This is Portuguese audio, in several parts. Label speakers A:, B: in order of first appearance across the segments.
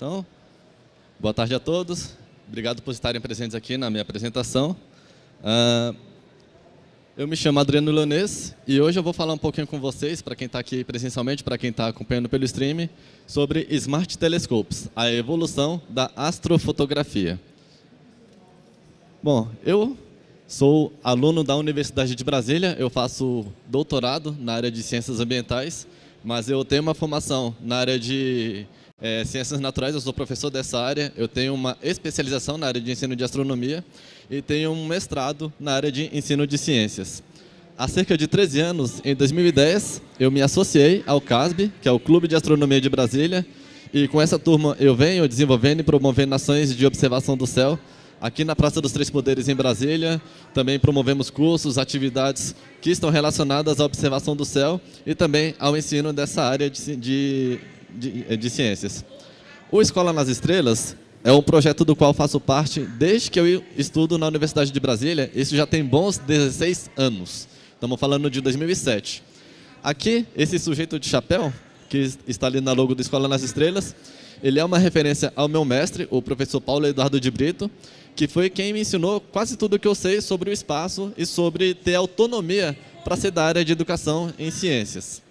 A: Então, boa tarde a todos. Obrigado por estarem presentes aqui na minha apresentação. Eu me chamo Adriano Leonês e hoje eu vou falar um pouquinho com vocês, para quem está aqui presencialmente, para quem está acompanhando pelo stream, sobre Smart Telescopes, a evolução da astrofotografia. Bom, eu sou aluno da Universidade de Brasília, eu faço doutorado na área de Ciências Ambientais, mas eu tenho uma formação na área de Ciências Naturais, eu sou professor dessa área, eu tenho uma especialização na área de ensino de astronomia e tenho um mestrado na área de ensino de ciências. Há cerca de 13 anos, em 2010, eu me associei ao CASB, que é o Clube de Astronomia de Brasília, e com essa turma eu venho desenvolvendo e promovendo ações de observação do céu aqui na Praça dos Três Poderes, em Brasília. Também promovemos cursos, atividades que estão relacionadas à observação do céu e também ao ensino dessa área de ciências. O Escola nas Estrelas é um projeto do qual faço parte desde que eu estudo na Universidade de Brasília. Isso já tem bons 16 anos. Estamos falando de 2007. Aqui, esse sujeito de chapéu, que está ali na logo do Escola nas Estrelas, ele é uma referência ao meu mestre, o professor Paulo Eduardo de Brito, que foi quem me ensinou quase tudo o que eu sei sobre o espaço e sobre ter autonomia para ser da área de educação em ciências.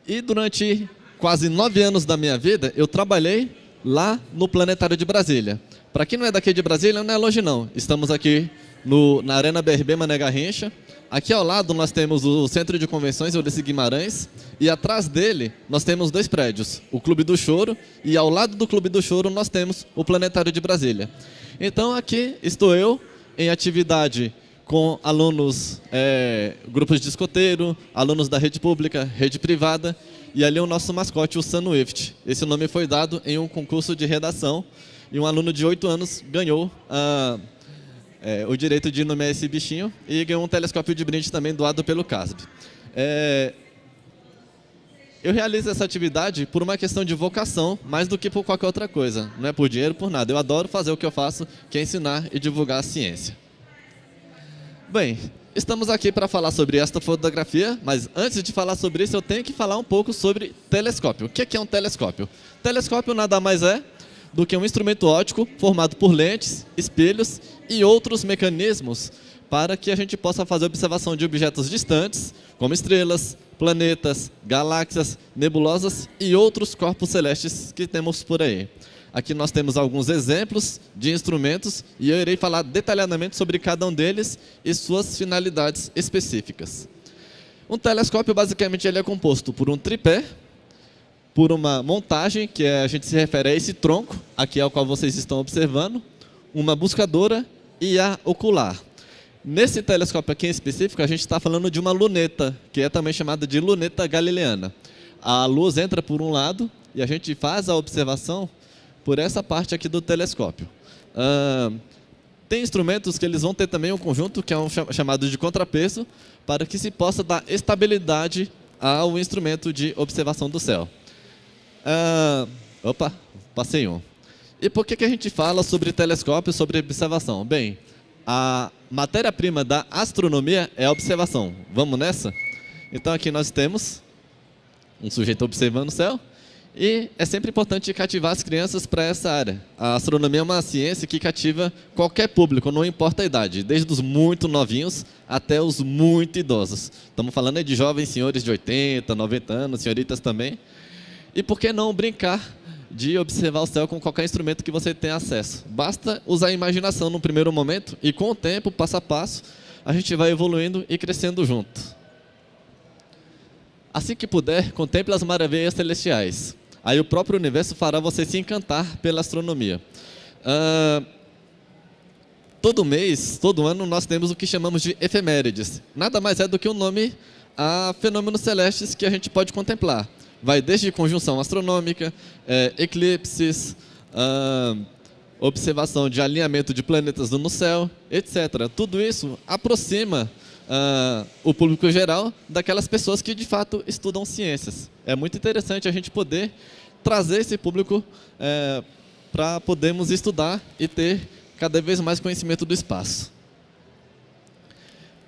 A: E durante quase 9 anos da minha vida, eu trabalhei lá no Planetário de Brasília. Para quem não é daqui de Brasília, não é longe não. Estamos aqui na Arena BRB Mané Garrincha. Aqui ao lado nós temos o Centro de Convenções Ulisses Guimarães e atrás dele nós temos 2 prédios, o Clube do Choro, e ao lado do Clube do Choro nós temos o Planetário de Brasília. Então aqui estou eu em atividade com alunos, grupos de escoteiro, alunos da rede pública, rede privada, e ali o nosso mascote, o Sanuift. Esse nome foi dado em um concurso de redação, e um aluno de 8 anos ganhou o direito de nomear esse bichinho, e ganhou um telescópio de brinde também doado pelo CASB. Eu realizo essa atividade por uma questão de vocação, mais do que por qualquer outra coisa. Não é por dinheiro, por nada. Eu adoro fazer o que eu faço, que é ensinar e divulgar a ciência. Bem, estamos aqui para falar sobre astrofotografia, mas antes de falar sobre isso, eu tenho que falar um pouco sobre telescópio. O que é um telescópio? Telescópio nada mais é do que um instrumento óptico formado por lentes, espelhos e outros mecanismos para que a gente possa fazer observação de objetos distantes, como estrelas, planetas, galáxias, nebulosas e outros corpos celestes que temos por aí. Aqui nós temos alguns exemplos de instrumentos e eu irei falar detalhadamente sobre cada um deles e suas finalidades específicas. Um telescópio, basicamente, ele é composto por um tripé, por uma montagem, que a gente se refere a esse tronco, aqui ao qual vocês estão observando, uma buscadora e a ocular. Nesse telescópio aqui em específico, a gente está falando de uma luneta, que é também chamada de luneta galileana. A luz entra por um lado e a gente faz a observação por essa parte aqui do telescópio. Tem instrumentos que eles vão ter também um conjunto que é um chamado de contrapeso, para que se possa dar estabilidade ao instrumento de observação do céu. Opa, passei um. E por que a gente fala sobre telescópio, sobre observação? Bem, a matéria-prima da astronomia é a observação. Vamos nessa? Então aqui nós temos um sujeito observando o céu. E é sempre importante cativar as crianças para essa área. A astronomia é uma ciência que cativa qualquer público, não importa a idade, desde os muito novinhos até os muito idosos. Estamos falando aí de jovens senhores de 80, 90 anos, senhoritas também. E por que não brincar de observar o céu com qualquer instrumento que você tenha acesso? Basta usar a imaginação no primeiro momento e com o tempo, passo a passo, a gente vai evoluindo e crescendo junto. Assim que puder, contemple as maravilhas celestiais. Aí o próprio universo fará você se encantar pela astronomia. Todo mês, todo ano, nós temos o que chamamos de efemérides. Nada mais é do que um nome a fenômenos celestes que a gente pode contemplar. Vai desde conjunção astronômica, eclipses, observação de alinhamento de planetas no céu, etc. Tudo isso aproxima o público geral daquelas pessoas que de fato estudam ciências. É muito interessante a gente poder trazer esse público para podermos estudar e ter cada vez mais conhecimento do espaço.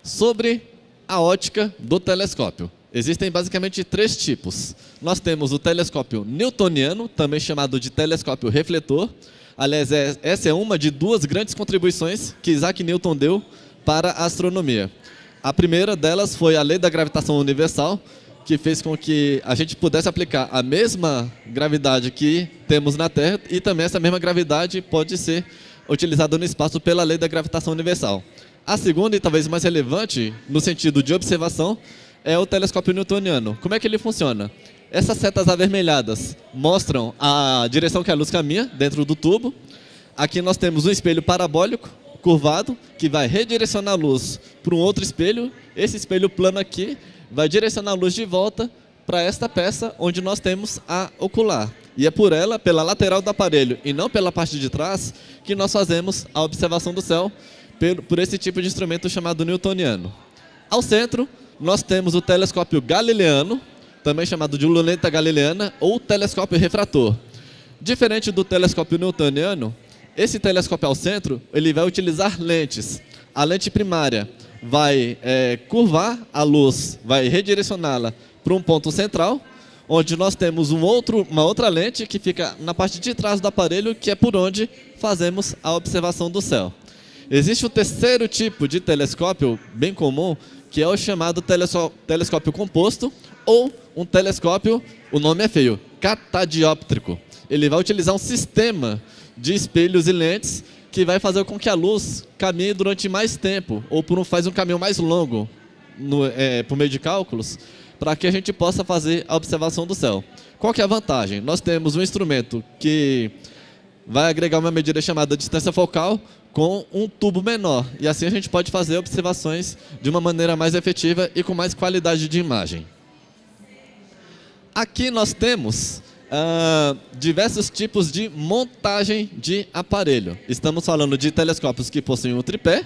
A: Sobre a ótica do telescópio. Existem basicamente 3 tipos. Nós temos o telescópio newtoniano, também chamado de telescópio refletor. Aliás, essa é uma de 2 grandes contribuições que Isaac Newton deu para a astronomia. A primeira delas foi a lei da gravitação universal, que fez com que a gente pudesse aplicar a mesma gravidade que temos na Terra, e também essa mesma gravidade pode ser utilizada no espaço pela lei da gravitação universal. A segunda, e talvez mais relevante, no sentido de observação, é o telescópio newtoniano. Como é que ele funciona? Essas setas avermelhadas mostram a direção que a luz caminha dentro do tubo. Aqui nós temos um espelho parabólico, curvado, que vai redirecionar a luz para um outro espelho. Esse espelho plano aqui vai direcionar a luz de volta para esta peça onde nós temos a ocular. E é por ela, pela lateral do aparelho e não pela parte de trás, que nós fazemos a observação do céu por esse tipo de instrumento chamado newtoniano. Ao centro, nós temos o telescópio galileano, também chamado de luneta galileana, ou telescópio refrator. Diferente do telescópio newtoniano, esse telescópio ao centro, ele vai utilizar lentes. A lente primária vai curvar a luz, vai redirecioná-la para um ponto central, onde nós temos uma outra lente que fica na parte de trás do aparelho, que é por onde fazemos a observação do céu. Existe o terceiro tipo de telescópio bem comum, que é o chamado telescópio composto, ou um telescópio, o nome é feio, catadióptrico. Ele vai utilizar um sistema de espelhos e lentes que vai fazer com que a luz caminhe durante mais tempo, ou faz um caminho mais longo, por meio de cálculos, para que a gente possa fazer a observação do céu. Qual que é a vantagem? Nós temos um instrumento que vai agregar uma medida chamada distância focal com um tubo menor, e assim a gente pode fazer observações de uma maneira mais efetiva e com mais qualidade de imagem. Aqui nós temos diversos tipos de montagem de aparelho. Estamos falando de telescópios que possuem um tripé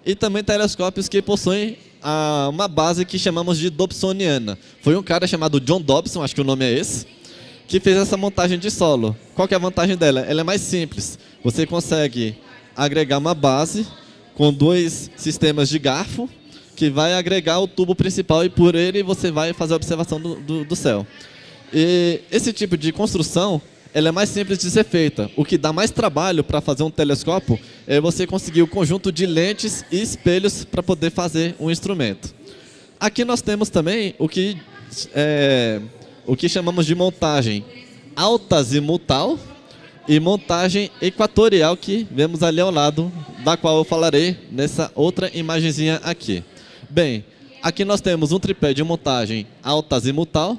A: e também telescópios que possuem uma base que chamamos de dobsoniana. Foi um cara chamado John Dobson, acho que o nome é esse, que fez essa montagem de solo. Qual que é a vantagem dela? Ela é mais simples. Você consegue agregar uma base com 2 sistemas de garfo que vai agregar o tubo principal, e por ele você vai fazer a observação do céu. E esse tipo de construção, ela é mais simples de ser feita. O que dá mais trabalho para fazer um telescópio é você conseguir o conjunto de lentes e espelhos para poder fazer um instrumento. Aqui nós temos também o que chamamos de montagem altazimutal e montagem equatorial, que vemos ali ao lado, da qual eu falarei nessa outra imagenzinha aqui. Bem, aqui nós temos um tripé de montagem altazimutal,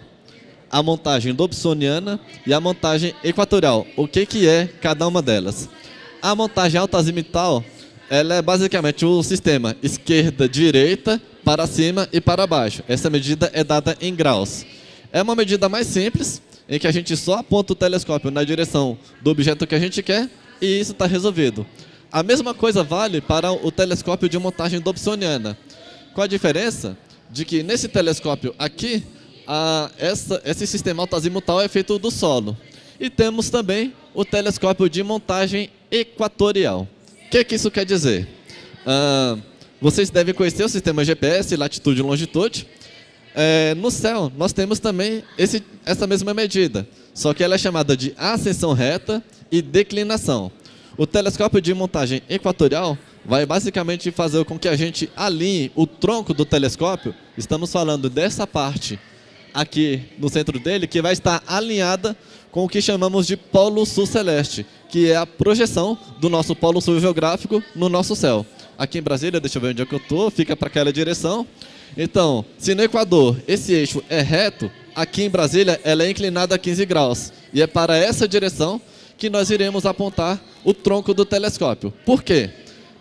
A: a montagem dobsoniana e a montagem equatorial. O que é cada uma delas? A montagem altazimutal, ela é basicamente o sistema esquerda, direita, para cima e para baixo. Essa medida é dada em graus. É uma medida mais simples, em que a gente só aponta o telescópio na direção do objeto que a gente quer, e isso está resolvido. A mesma coisa vale para o telescópio de montagem dobsoniana. Com a diferença de que nesse telescópio aqui, esse sistema altazimutal é feito do solo. E temos também o telescópio de montagem equatorial. O que isso quer dizer? Vocês devem conhecer o sistema GPS, latitude e longitude. No céu, nós temos também essa mesma medida, só que ela é chamada de ascensão reta e declinação. O telescópio de montagem equatorial vai basicamente fazer com que a gente alinhe o tronco do telescópio. Estamos falando dessa parte aqui no centro dele, que vai estar alinhada com o que chamamos de polo sul celeste, que é a projeção do nosso polo sul geográfico no nosso céu. Aqui em Brasília, deixa eu ver onde é que eu estou, fica para aquela direção. Então, se no Equador esse eixo é reto, aqui em Brasília ela é inclinada a 15 graus. E é para essa direção que nós iremos apontar o tronco do telescópio. Por quê?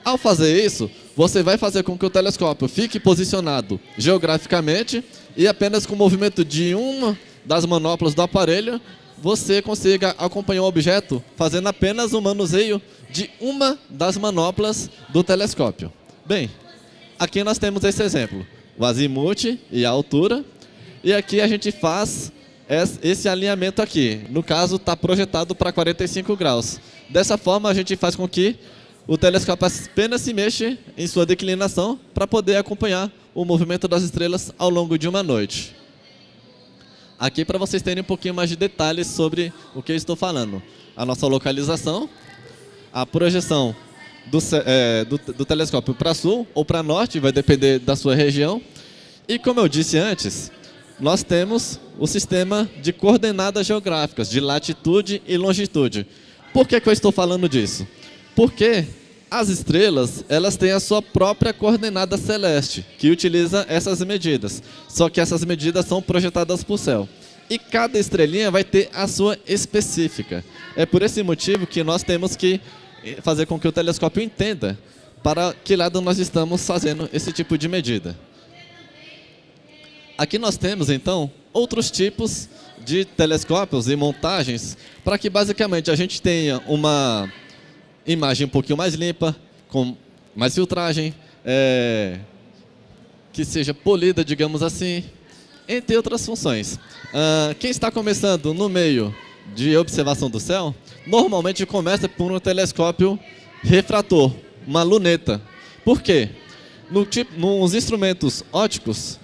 A: Ao fazer isso, você vai fazer com que o telescópio fique posicionado geograficamente, e apenas com o movimento de uma das manoplas do aparelho, você consiga acompanhar o objeto fazendo apenas o manuseio de uma das manoplas do telescópio. Bem, aqui nós temos esse exemplo, o azimuth e a altura, e aqui a gente faz esse alinhamento aqui. No caso, está projetado para 45 graus. Dessa forma, a gente faz com que o telescópio apenas se mexe em sua declinação para poder acompanhar o movimento das estrelas ao longo de uma noite. Aqui para vocês terem um pouquinho mais de detalhes sobre o que eu estou falando. A nossa localização, a projeção do telescópio para sul ou para norte, vai depender da sua região. E como eu disse antes, nós temos o sistema de coordenadas geográficas, de latitude e longitude. Por que eu estou falando disso? Porque as estrelas, elas têm a sua própria coordenada celeste, que utiliza essas medidas. Só que essas medidas são projetadas para o céu. E cada estrelinha vai ter a sua específica. É por esse motivo que nós temos que fazer com que o telescópio entenda para que lado nós estamos fazendo esse tipo de medida. Aqui nós temos, então, outros tipos de telescópios e montagens para que, basicamente, a gente tenha uma imagem um pouquinho mais limpa, com mais filtragem, que seja polida, digamos assim, entre outras funções. Quem está começando no meio de observação do céu, normalmente começa por um telescópio refrator, uma luneta. Por quê? Nos instrumentos ópticos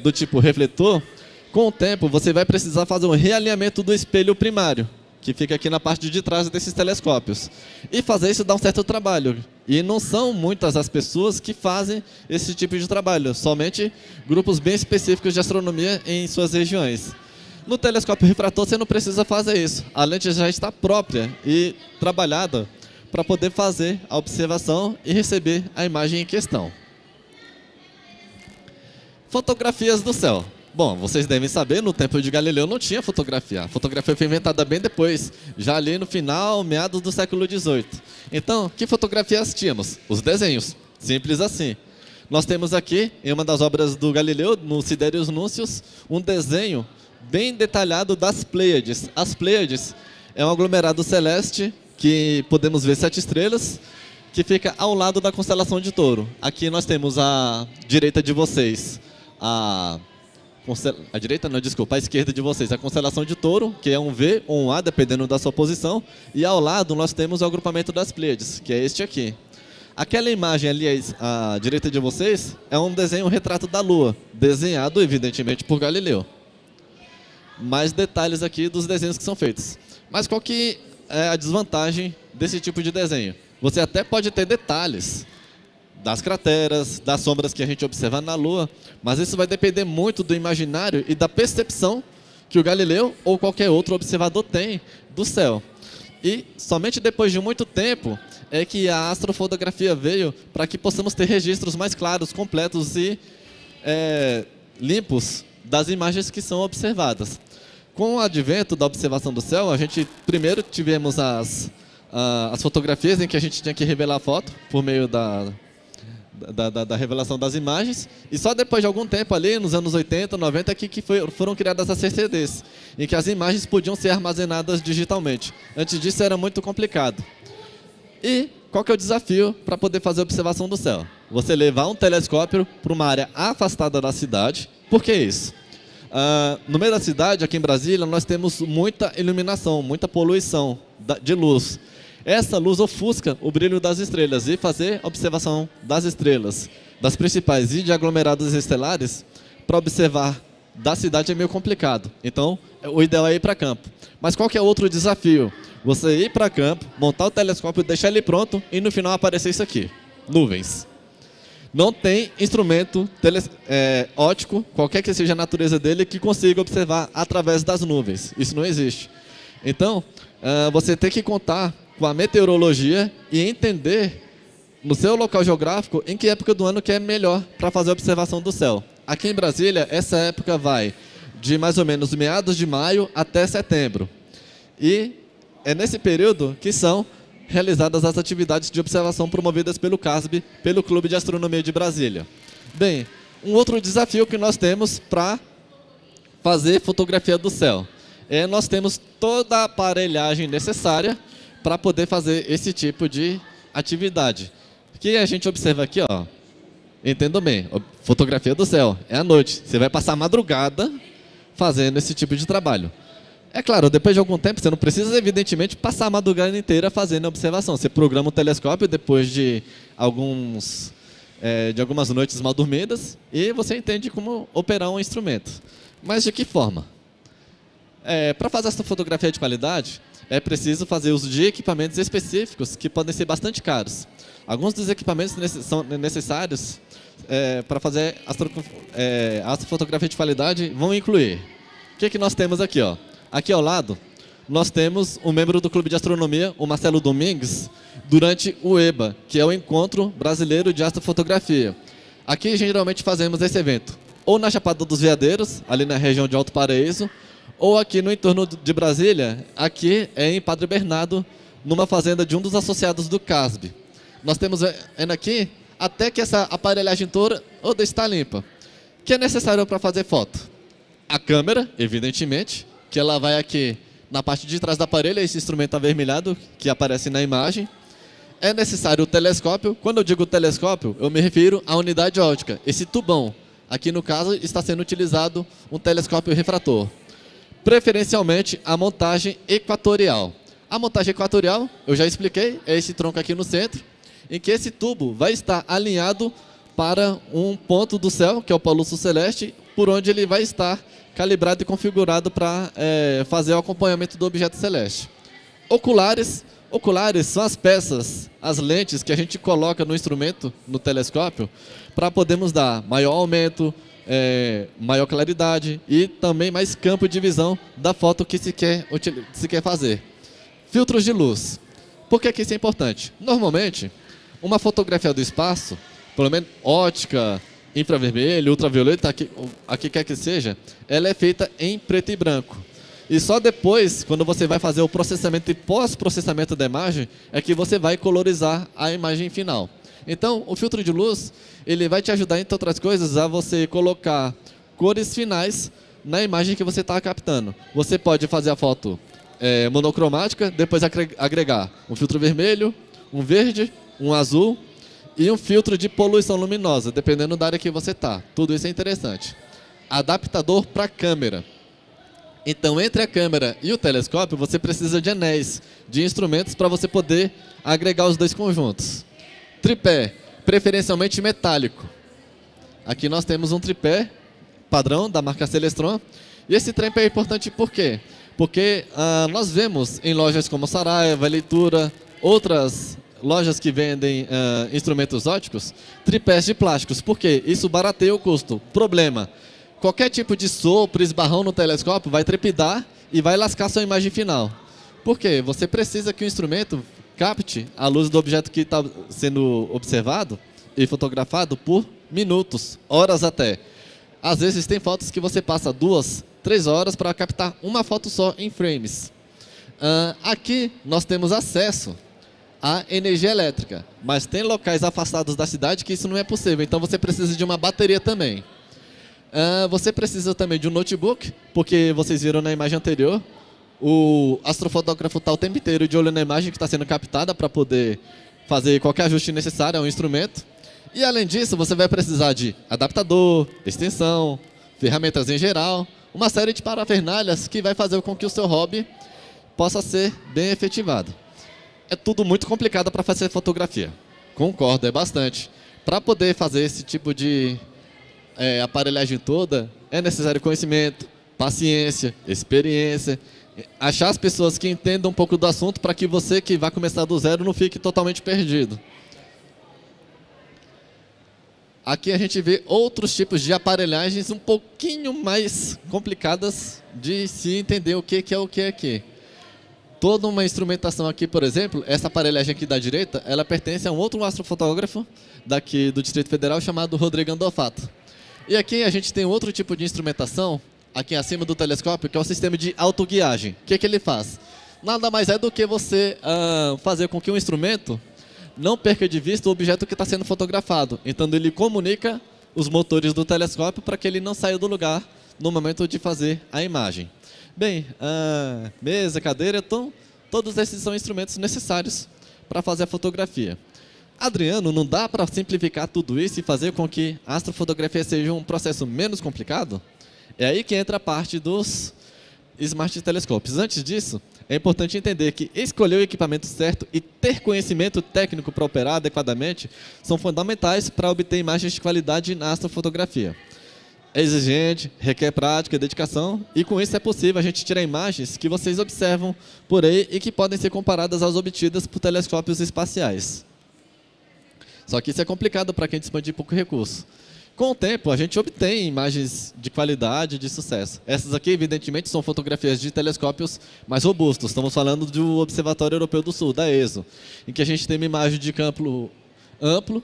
A: do tipo refletor, com o tempo você vai precisar fazer um realinhamento do espelho primário, que fica aqui na parte de trás desses telescópios. E fazer isso dá um certo trabalho. E não são muitas as pessoas que fazem esse tipo de trabalho, somente grupos bem específicos de astronomia em suas regiões. No telescópio refrator você não precisa fazer isso. A lente já está própria e trabalhada para poder fazer a observação e receber a imagem em questão. Fotografias do céu. Bom, vocês devem saber, no tempo de Galileu não tinha fotografia. A fotografia foi inventada bem depois, já ali no final, meados do século XVIII. Então, que fotografias tínhamos? Os desenhos, simples assim. Nós temos aqui, em uma das obras do Galileu, no Sidereus Nuncius, um desenho bem detalhado das Pleiades. As Pleiades é um aglomerado celeste que podemos ver 7 estrelas, que fica ao lado da constelação de Touro. Aqui nós temos à direita de vocês a direita não, desculpa, a esquerda de vocês, a constelação de Touro, que é um V ou um A, dependendo da sua posição, e ao lado nós temos o agrupamento das Pleiades, que é este aqui. Aquela imagem ali à direita de vocês é um desenho, um retrato da Lua, desenhado evidentemente por Galileu. Mais detalhes aqui dos desenhos que são feitos. Mas qual que é a desvantagem desse tipo de desenho? Você até pode ter detalhes das crateras, das sombras que a gente observa na Lua, mas isso vai depender muito do imaginário e da percepção que o Galileu ou qualquer outro observador tem do céu. E somente depois de muito tempo é que a astrofotografia veio para que possamos ter registros mais claros, completos e limpos das imagens que são observadas. Com o advento da observação do céu, a gente primeiro tivemos as fotografias em que a gente tinha que revelar a foto por meio da revelação das imagens, e só depois de algum tempo ali, nos anos 80, 90, que foram criadas as CCDs, em que as imagens podiam ser armazenadas digitalmente. Antes disso era muito complicado. E qual que é o desafio para poder fazer a observação do céu? Você levar um telescópio para uma área afastada da cidade. Por que isso? No meio da cidade, aqui em Brasília, nós temos muita iluminação, muita poluição de luz. Essa luz ofusca o brilho das estrelas, e fazer observação das estrelas, das principais e de aglomerados estelares, para observar da cidade é meio complicado. Então, o ideal é ir para campo. Mas qual que é outro desafio? Você ir para campo, montar o telescópio, deixar ele pronto e no final aparecer isso aqui, nuvens. Não tem instrumento óptico, qualquer que seja a natureza dele, que consiga observar através das nuvens. Isso não existe. Então, você tem que contar com a meteorologia e entender no seu local geográfico em que época do ano que é melhor para fazer a observação do céu. Aqui em Brasília, essa época vai de mais ou menos meados de maio até setembro. E é nesse período que são realizadas as atividades de observação promovidas pelo CASB, pelo Clube de Astronomia de Brasília. Bem, um outro desafio que nós temos para fazer fotografia do céu nós temos toda a aparelhagem necessária para poder fazer esse tipo de atividade. Que a gente observa aqui, ó. Entendam bem, fotografia do céu, é à noite. Você vai passar a madrugada fazendo esse tipo de trabalho. É claro, depois de algum tempo, você não precisa, evidentemente, passar a madrugada inteira fazendo a observação. Você programa o telescópio depois de algumas noites mal dormidas e você entende como operar um instrumento. Mas de que forma? Para fazer essa fotografia de qualidade, é preciso fazer uso de equipamentos específicos que podem ser bastante caros. Alguns dos equipamentos são necessários para fazer astrofotografia de qualidade vão incluir. O que nós temos aqui? Ó? Aqui ao lado, nós temos um membro do Clube de Astronomia, o Marcelo Domingues, durante o EBA, que é o Encontro Brasileiro de Astrofotografia. Aqui, geralmente, fazemos esse evento ou na Chapada dos Veadeiros, ali na região de Alto Paraíso, ou aqui no entorno de Brasília, aqui em Padre Bernardo, numa fazenda de um dos associados do CASB. Nós temos vendo aqui até que essa aparelhagem toda está limpa. O que é necessário para fazer foto? A câmera, evidentemente, que ela vai aqui na parte de trás do aparelho, esse instrumento avermelhado que aparece na imagem. É necessário o telescópio. Quando eu digo telescópio, eu me refiro à unidade óptica, esse tubão. Aqui no caso está sendo utilizado um telescópio refrator. Preferencialmente a montagem equatorial. A montagem equatorial, eu já expliquei, é esse tronco aqui no centro, em que esse tubo vai estar alinhado para um ponto do céu, que é o polo sul celeste, por onde ele vai estar calibrado e configurado para fazer o acompanhamento do objeto celeste. Oculares são as peças, as lentes que a gente coloca no instrumento, no telescópio, para podermos dar maior aumento, maior claridade e também mais campo de visão da foto que se quer fazer. Filtros de luz. Por que isso é importante? Normalmente, uma fotografia do espaço, pelo menos ótica, infravermelho, ultravioleta, aqui quer que seja, ela é feita em preto e branco. E só depois, quando você vai fazer o processamento e pós-processamento da imagem, é que você vai colorizar a imagem final. Então, o filtro de luz, ele vai te ajudar, entre outras coisas, a você colocar cores finais na imagem que você está captando. Você pode fazer a foto monocromática, depois agregar um filtro vermelho, um verde, um azul e um filtro de poluição luminosa, dependendo da área que você está. Tudo isso é interessante. Adaptador para câmera. Então, entre a câmera e o telescópio, você precisa de anéis, de instrumentos para você poder agregar os dois conjuntos. Tripé, preferencialmente metálico. Aqui nós temos um tripé padrão da marca Celestron. E esse tripé é importante por quê? Porque nós vemos em lojas como Saraiva, Leitura, outras lojas que vendem instrumentos ópticos, tripés de plásticos. Por quê? Isso barateia o custo. Problema: qualquer tipo de sopro, esbarrão no telescópio vai trepidar e vai lascar sua imagem final. Por quê? Você precisa que o instrumento capte a luz do objeto que está sendo observado e fotografado por minutos, horas até. Às vezes tem fotos que você passa 2, 3 horas para captar uma foto só em frames. Aqui nós temos acesso à energia elétrica, mas tem locais afastados da cidade que isso não é possível, então você precisa de uma bateria também. Você precisa também de um notebook, porque vocês viram na imagem anterior, o astrofotógrafo está o tempo inteiro de olho na imagem que está sendo captada para poder fazer qualquer ajuste necessário ao instrumento. E além disso, você vai precisar de adaptador, extensão, ferramentas em geral, uma série de parafernálias que vai fazer com que o seu hobby possa ser bem efetivado. É tudo muito complicado para fazer fotografia. Concordo, é bastante. Para poder fazer esse tipo de aparelhagem toda, é necessário conhecimento, paciência, experiência, achar as pessoas que entendam um pouco do assunto para que você que vai começar do zero não fique totalmente perdido. Aqui a gente vê outros tipos de aparelhagens um pouquinho mais complicadas de se entender o que é o que é aqui. Toda uma instrumentação aqui, por exemplo, essa aparelhagem aqui da direita, ela pertence a um outro astrofotógrafo daqui do Distrito Federal chamado Rodrigo Andofato. E aqui a gente tem outro tipo de instrumentação, aqui acima do telescópio, que é o sistema de autoguiagem. O que ele faz? Nada mais é do que você fazer com que o instrumento não perca de vista o objeto que está sendo fotografado. Então ele comunica os motores do telescópio para que ele não saia do lugar no momento de fazer a imagem. Bem, mesa, cadeira, então, todos esses são instrumentos necessários para fazer a fotografia. Adriano, não dá para simplificar tudo isso e fazer com que a astrofotografia seja um processo menos complicado? É aí que entra a parte dos Smart Telescopes. Antes disso, é importante entender que escolher o equipamento certo e ter conhecimento técnico para operar adequadamente são fundamentais para obter imagens de qualidade na astrofotografia. É exigente, requer prática e dedicação, e com isso é possível a gente tirar imagens que vocês observam por aí e que podem ser comparadas às obtidas por telescópios espaciais. Só que isso é complicado para quem dispõe de pouco recurso. Com o tempo, a gente obtém imagens de qualidade e de sucesso. Essas aqui, evidentemente, são fotografias de telescópios mais robustos. Estamos falando do Observatório Europeu do Sul, da ESO, em que a gente tem uma imagem de campo amplo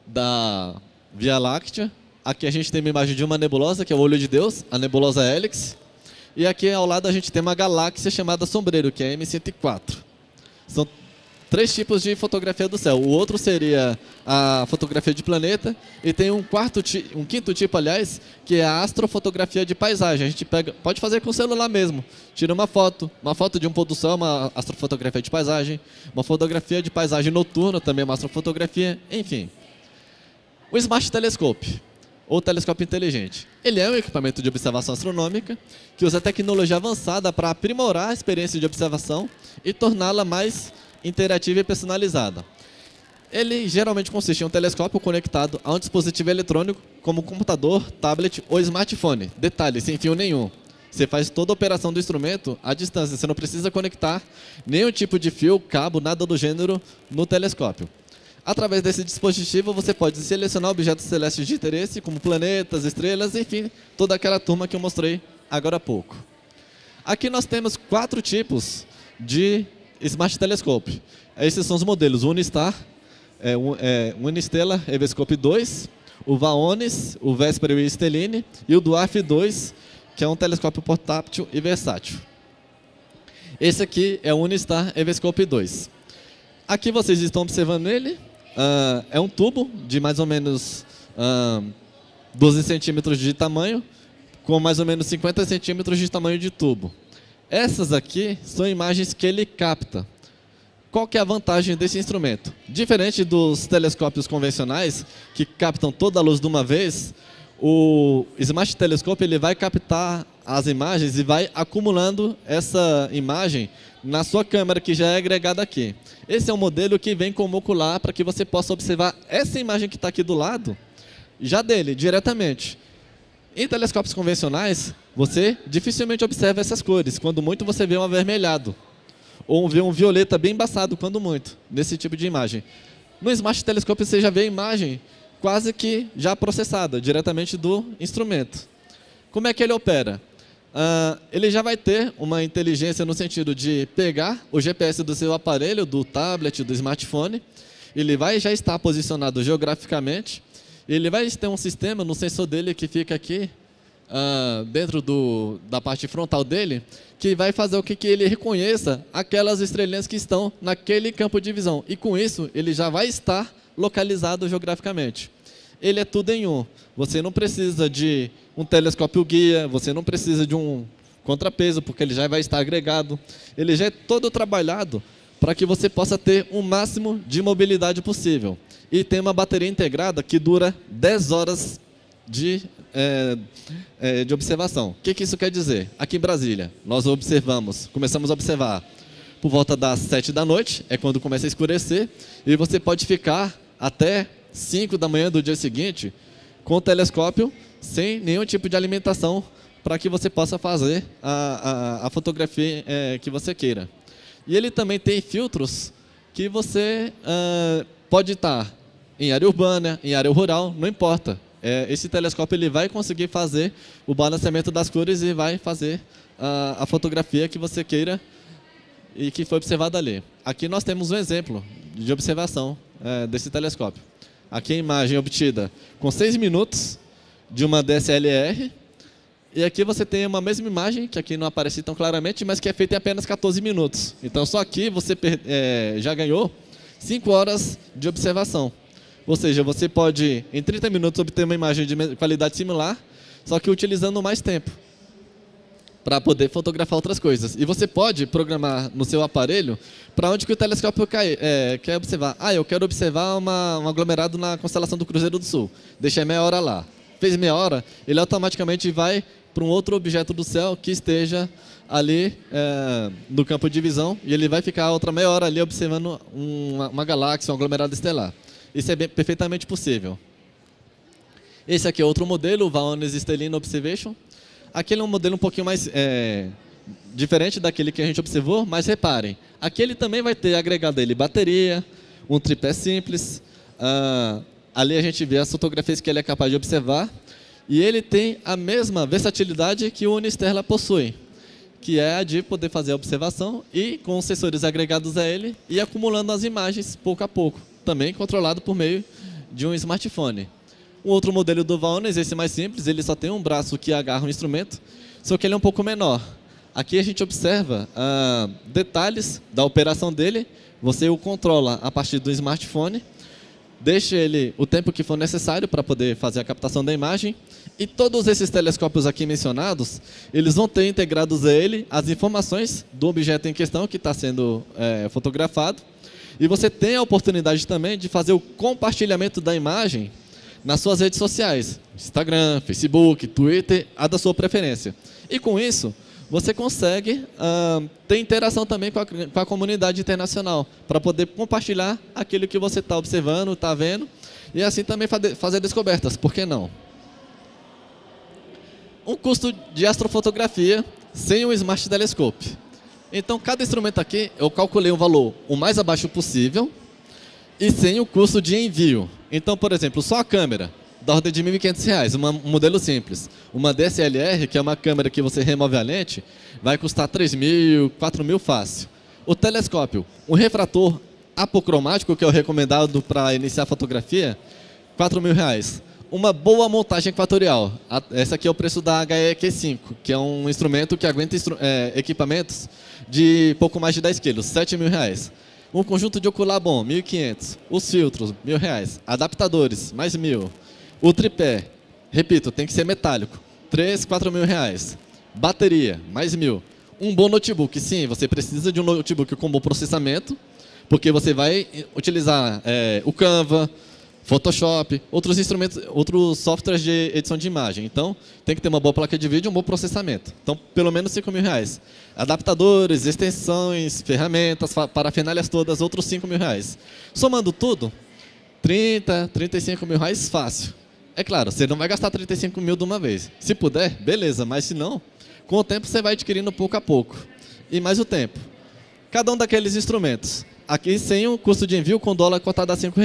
A: da Via Láctea. Aqui a gente tem uma imagem de uma nebulosa, que é o Olho de Deus, a nebulosa Helix. E aqui ao lado a gente tem uma galáxia chamada Sombreiro, que é a M104. São 3 tipos de fotografia do céu. O outro seria a fotografia de planeta, e tem um quinto tipo, aliás, que é a astrofotografia de paisagem. A gente pode fazer com o celular mesmo. Tira uma foto de um pôr do céu, uma astrofotografia de paisagem, uma fotografia de paisagem noturna, também uma astrofotografia, enfim. O Smart Telescope, ou telescópio inteligente. Ele é um equipamento de observação astronômica que usa tecnologia avançada para aprimorar a experiência de observação e torná-la mais interativa e personalizada. Ele geralmente consiste em um telescópio conectado a um dispositivo eletrônico, como computador, tablet ou smartphone. Detalhe, sem fio nenhum. Você faz toda a operação do instrumento à distância. Você não precisa conectar nenhum tipo de fio, cabo, nada do gênero no telescópio. Através desse dispositivo, você pode selecionar objetos celestes de interesse, como planetas, estrelas, enfim, toda aquela turma que eu mostrei agora há pouco. Aqui nós temos 4 tipos de Smart Telescope. Esses são os modelos: o Unistar, o Unistellar Evoscope 2, o Vaonis, o Vespero e o Stelline, e o Dwarf 2, que é um telescópio portátil e versátil. Esse aqui é o Unistar Evoscope 2. Aqui vocês estão observando ele. É um tubo de mais ou menos 12 centímetros de tamanho, com mais ou menos 50 centímetros de tamanho de tubo. Essas aqui são imagens que ele capta. Qual que é a vantagem desse instrumento? Diferente dos telescópios convencionais, que captam toda a luz de uma vez, o Smart Telescope ele vai captar as imagens e vai acumulando essa imagem na sua câmera, que já é agregada aqui. Esse é um modelo que vem como ocular para que você possa observar essa imagem que está aqui do lado, já dele, diretamente. Em telescópios convencionais, você dificilmente observa essas cores. Quando muito, você vê um avermelhado. Ou vê um violeta bem embaçado, quando muito, nesse tipo de imagem. No Smart Telescope, você já vê a imagem quase que já processada, diretamente do instrumento. Como é que ele opera? Ele já vai ter uma inteligência no sentido de pegar o GPS do seu aparelho, do tablet, do smartphone. Ele vai já estar posicionado geograficamente. Ele vai ter um sistema no sensor dele que fica aqui, dentro da parte frontal dele, que vai fazer o que ele reconheça aquelas estrelinhas que estão naquele campo de visão. E com isso, ele já vai estar localizado geograficamente. Ele é tudo em um. Você não precisa de um telescópio guia, você não precisa de um contrapeso, porque ele já vai estar agregado. Ele já é todo trabalhado para que você possa ter o máximo de mobilidade possível. E tem uma bateria integrada que dura 10 horas de observação. O que isso quer dizer? Aqui em Brasília, nós começamos a observar por volta das 7 da noite, é quando começa a escurecer, e você pode ficar até 5 da manhã do dia seguinte com o telescópio sem nenhum tipo de alimentação para que você possa fazer a fotografia que você queira. E ele também tem filtros que você pode estar em área urbana, em área rural, não importa. Esse telescópio ele vai conseguir fazer o balanceamento das cores e vai fazer a fotografia que você queira e que foi observada ali. Aqui nós temos um exemplo de observação desse telescópio. Aqui a imagem obtida com 6 minutos de uma DSLR. E aqui você tem uma mesma imagem, que aqui não aparece tão claramente, mas que é feita em apenas 14 minutos. Então só aqui você já ganhou 5 horas de observação. Ou seja, você pode, em 30 minutos, obter uma imagem de qualidade similar, só que utilizando mais tempo para poder fotografar outras coisas. E você pode programar no seu aparelho para onde que o telescópio quer observar. Eu quero observar um aglomerado na constelação do Cruzeiro do Sul. Deixei meia hora lá. Fez meia hora, ele automaticamente vai para um outro objeto do céu que esteja ali no campo de visão, e ele vai ficar outra meia hora ali observando uma galáxia, um aglomerado estelar. Isso é perfeitamente possível. Esse aqui é outro modelo, o Vaonis Stellina Observation. Aquele é um modelo um pouquinho mais diferente daquele que a gente observou, mas reparem, aquele também vai ter agregado dele bateria, um tripé simples. Ali a gente vê as fotografias que ele é capaz de observar, e ele tem a mesma versatilidade que o Unisterla possui, que é a de poder fazer a observação e, com os sensores agregados a ele, ir acumulando as imagens pouco a pouco, também controlado por meio de um smartphone. O outro modelo do Vaonis, esse mais simples, ele só tem um braço que agarra o instrumento, só que ele é um pouco menor. Aqui a gente observa detalhes da operação dele, você o controla a partir do smartphone, deixa ele o tempo que for necessário para poder fazer a captação da imagem, e todos esses telescópios aqui mencionados, eles vão ter integrados a ele as informações do objeto em questão que está sendo fotografado, e você tem a oportunidade também de fazer o compartilhamento da imagem nas suas redes sociais, Instagram, Facebook, Twitter, a da sua preferência. E com isso, você consegue ter interação também com a comunidade internacional, para poder compartilhar aquilo que você está observando, está vendo, e assim também fazer descobertas, por que não? Um custo de astrofotografia sem um Smart Telescope. Então, cada instrumento aqui, eu calculei um valor o mais abaixo possível e sem o custo de envio. Então, por exemplo, só a câmera, da ordem de R$ 1.500, um modelo simples. Uma DSLR, que é uma câmera que você remove a lente, vai custar R$ 3.000, R$ 4.000 fácil. O telescópio, um refrator apocromático, que é o recomendado para iniciar a fotografia, R$ 4.000. Uma boa montagem equatorial. Essa aqui é o preço da HEQ5, que é um instrumento que aguenta equipamentos de pouco mais de 10 quilos, R$ 7.000. Um conjunto de ocular bom, R$ 1.500. Os filtros, R$ 1.000. Adaptadores, mais R$ 1.000. O tripé, repito, tem que ser metálico, R$ 3.000, R$ 4.000. Bateria, mais R$ 1.000. Um bom notebook, sim, você precisa de um notebook com bom processamento, porque você vai utilizar o Canva, Photoshop, outros instrumentos, outros softwares de edição de imagem. Então, tem que ter uma boa placa de vídeo e um bom processamento. Então, pelo menos R$ 5.000. Adaptadores, extensões, ferramentas, parafernálias todas, outros R$ 5.000. Somando tudo, R$ 30.000, R$ 35.000 fácil. É claro, você não vai gastar 35 mil de uma vez. Se puder, beleza, mas se não, com o tempo você vai adquirindo pouco a pouco. E mais o tempo. Cada um daqueles instrumentos, aqui sem o custo de envio, com dólar cotado a R$ 5.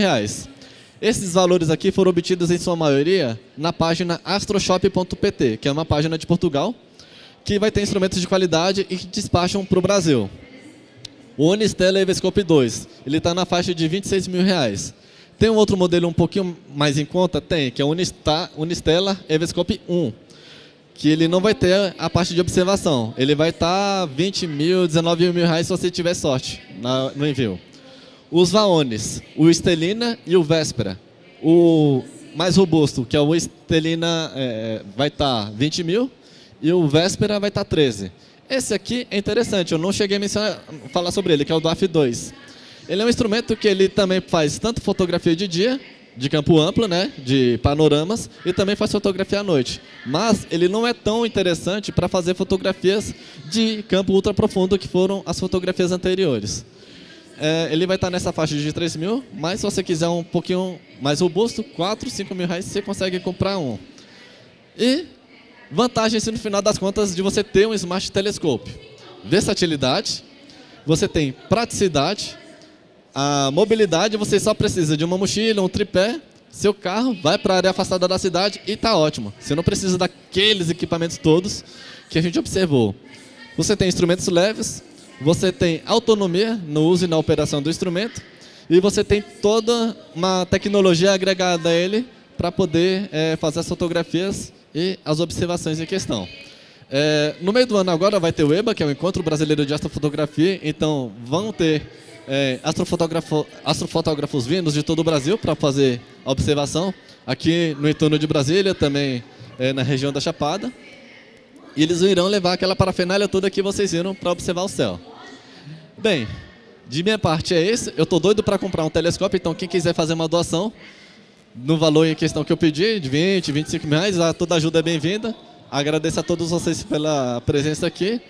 A: Esses valores aqui foram obtidos em sua maioria na página astroshop.pt, que é uma página de Portugal, que vai ter instrumentos de qualidade e que despacham para o Brasil. O Unisterla Evoscope 2, ele está na faixa de R$ 26.000. Tem um outro modelo um pouquinho mais em conta? Tem, que é o Unisterla Evoscope 1, que ele não vai ter a parte de observação. Ele vai estar R$ 20.000, R$ 19.000 se você tiver sorte no envio. Os Vaonis, o Stellina e o Vespera. O mais robusto, que é o Stellina, vai estar 20.000 e o Vespera vai estar 13. Esse aqui é interessante, eu não cheguei a falar sobre ele, que é o DAF 2. Ele é um instrumento que ele também faz tanto fotografia de dia, de campo amplo, né, de panoramas, e também faz fotografia à noite. Mas ele não é tão interessante para fazer fotografias de campo ultra profundo, que foram as fotografias anteriores. Ele vai estar nessa faixa de 3 mil, mas se você quiser um pouquinho mais robusto, 4, 5 mil reais, você consegue comprar um. E vantagens no final das contas de você ter um Smart Telescope. Versatilidade, você tem praticidade, a mobilidade, você só precisa de uma mochila, um tripé, seu carro, vai para a área afastada da cidade e está ótimo. Você não precisa daqueles equipamentos todos que a gente observou. Você tem instrumentos leves, você tem autonomia no uso e na operação do instrumento e você tem toda uma tecnologia agregada a ele para poder fazer as fotografias e as observações em questão. No meio do ano agora vai ter o EBA, que é o Encontro Brasileiro de Astrofotografia, então vão ter astrofotógrafos vindos de todo o Brasil para fazer a observação, aqui no entorno de Brasília, também na região da Chapada, e eles irão levar aquela parafernália toda que vocês viram para observar o céu. Bem, de minha parte é esse, eu estou doido para comprar um telescópio, então quem quiser fazer uma doação, no valor em questão que eu pedi, de 20, 25 reais, toda ajuda é bem-vinda. Agradeço a todos vocês pela presença aqui.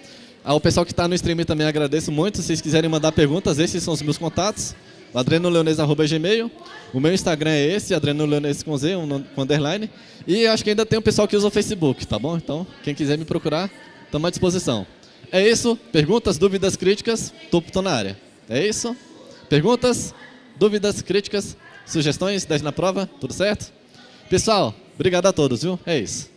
A: Ao pessoal que está no stream também agradeço muito. Se vocês quiserem mandar perguntas, esses são os meus contatos. adrenoleones@gmail. O meu Instagram é esse, adrenoleones com Z, com underline. E acho que ainda tem um pessoal que usa o Facebook, tá bom? Então, quem quiser me procurar, estamos à disposição. É isso. Perguntas, dúvidas, críticas, tô na área. É isso. Perguntas, dúvidas, críticas, sugestões, 10 na prova, tudo certo? Pessoal, obrigado a todos, viu? É isso.